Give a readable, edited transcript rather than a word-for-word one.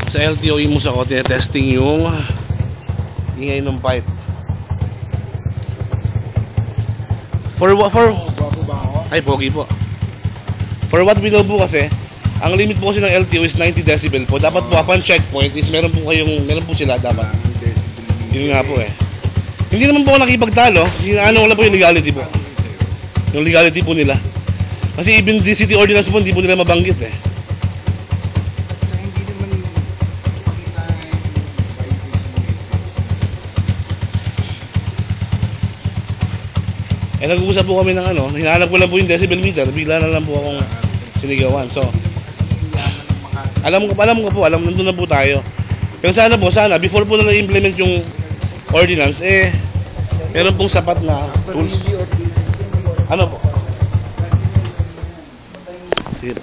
Sa LTO Imus ako, tinetesting yung ingay ng pipe. For ay, pogi po. For what we know po kasi, ang limit po kasi ng LTO is 90 decibel po. Dapat po upon checkpoint is meron po sila dapat. Yun nga po eh. Hindi naman po ako nakipagtalo. Ano wala po yung legality po. Yung legality po nila. Kasi even the city ordinance po, hindi po nila mabanggit eh. Nag-uusap po kami ng ano, hinahanap ko lang po yung decibel meter, bigla na lang po akong sinigawan. So, alam ko po, nandun na po tayo. Pero sana before po na implement yung ordinance, meron pong sapat na tools. Ano po? Sige.